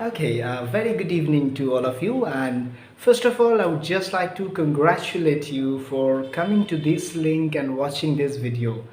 Okay, very good evening to all of you. And first of all, I would just like to congratulate you for coming to this link and watching this video.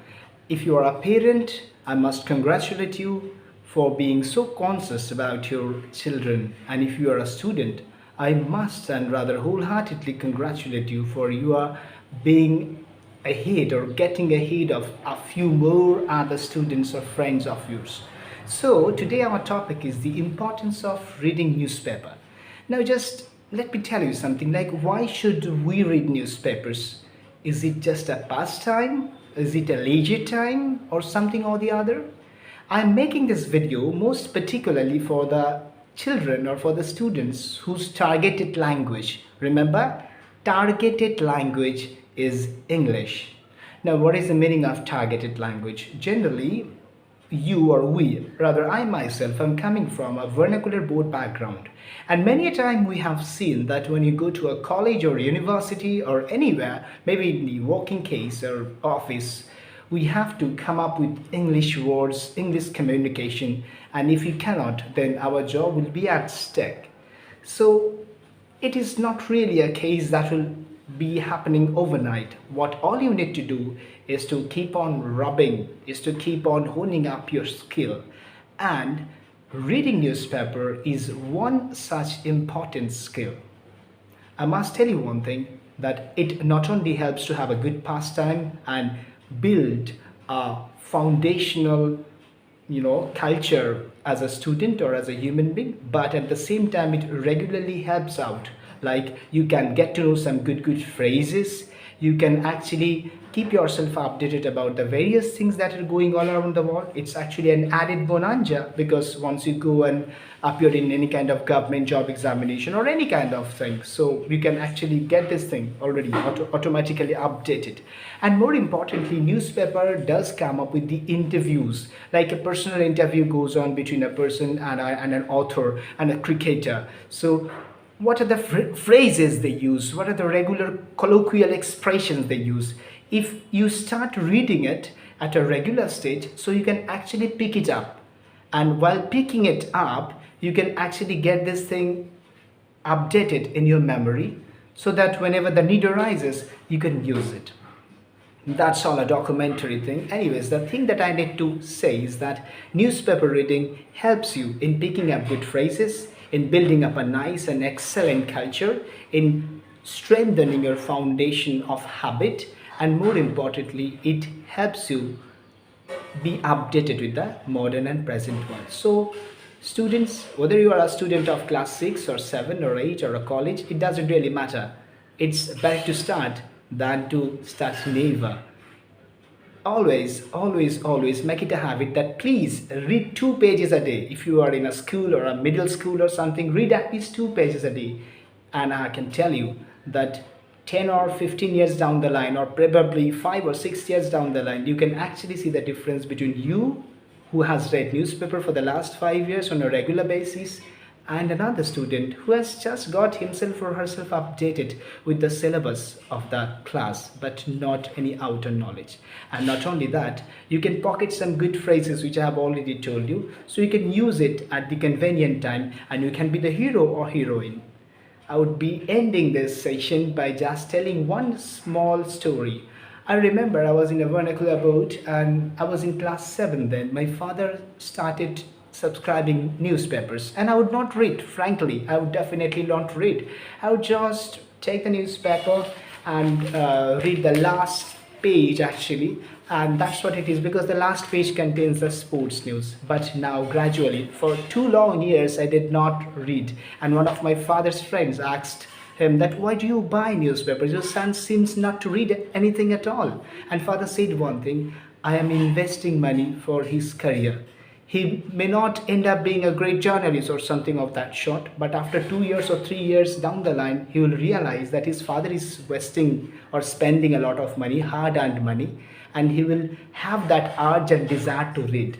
If you are a parent, I must congratulate you for being so conscious about your children. And if you are a student, I must and rather wholeheartedly congratulate you for you are being ahead or getting ahead of a few more other students or friends of yours. So today our topic is the importance of reading newspaper. Now just let me tell you something like why should we read newspapers? Is it just a pastime? Is it a leisure time or something or the other? I'm making this video most particularly for the children or for the students whose targeted language, remember, targeted language is English. Now, what is the meaning of targeted language? Generally, you or we, rather I myself, am coming from a vernacular board background. And many a time we have seen that when you go to a college or university or anywhere, maybe in the working case or office, we have to come up with English words, English communication, and if you cannot, then our job will be at stake. So it is not really a case that will be happening overnight. What all you need to do is to keep on rubbing, is to keep on honing up your skill. And reading newspaper is one such important skill. I must tell you one thing that it not only helps to have a good pastime and build a foundational culture as a student or as a human being, but at the same time it regularly helps out, like you can get to know some good phrases. You can actually keep yourself updated about the various things that are going all around the world. It's actually an added bonanza because once you go and appear in any kind of government job examination or any kind of thing, so you can actually get this thing already automatically updated. And more importantly, newspaper does come up with the interviews, like a personal interview goes on between a person and an author and a cricketer. So what are the phrases they use, what are the regular colloquial expressions they use. If you start reading it at a regular stage, so you can actually pick it up, and while picking it up you can actually get this thing updated in your memory so that whenever the need arises you can use it. That's all a documentary thing. Anyways, the thing that I need to say is that newspaper reading helps you in picking up good phrases, in building up a nice and excellent culture, in strengthening your foundation of habit, and more importantly, it helps you be updated with the modern and present world. So students, whether you are a student of class 6 or 7 or 8 or a college, it doesn't really matter. It's better to start than to start never. Always make it a habit that please read 2 pages a day. If you are in a school or a middle school or something, read at least 2 pages a day. And I can tell you that 10 or 15 years down the line, or probably 5 or 6 years down the line, you can actually see the difference between you who has read newspaper for the last 5 years on a regular basis and another student who has just got himself or herself updated with the syllabus of the class but not any outer knowledge. And not only that, you can pocket some good phrases which I have already told you, so you can use it at the convenient time and you can be the hero or heroine. I would be ending this session by just telling one small story. I remember I was in a vernacular boat and I was in class 7 then. My father started subscribing newspapers and I would not read, frankly. I would definitely not read. I would just take the newspaper and read the last page actually, and that's what it is because the last page contains the sports news. But now gradually for 2 long years I did not read, and one of my father's friends asked him that why do you buy newspapers, your son seems not to read anything at all. And father said one thing, I am investing money for his career. He may not end up being a great journalist or something of that sort, but after 2 years or 3 years down the line, he will realize that his father is wasting or spending a lot of money, hard-earned money, and he will have that urge and desire to read.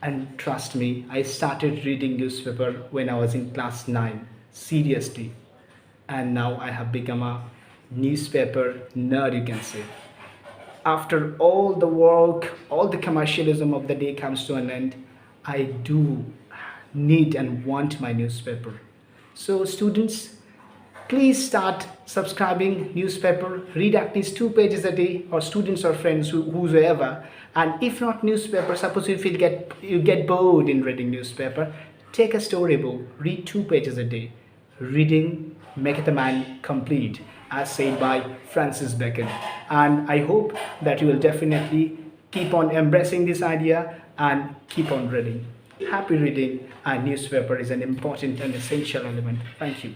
And trust me, I started reading newspaper when I was in class 9, seriously. And now I have become a newspaper nerd, you can say. After all the work, all the commercialism of the day comes to an end, I do need and want my newspaper. So students, please start subscribing newspaper, read at least 2 pages a day, or students or friends whosoever. And if not newspaper, suppose if you get bored in reading newspaper, take a storybook, read 2 pages a day. Reading maketh a man complete, as said by Francis Bacon. And I hope that you will definitely keep on embracing this idea and keep on reading. Happy reading, and newspaper is an important and essential element. Thank you.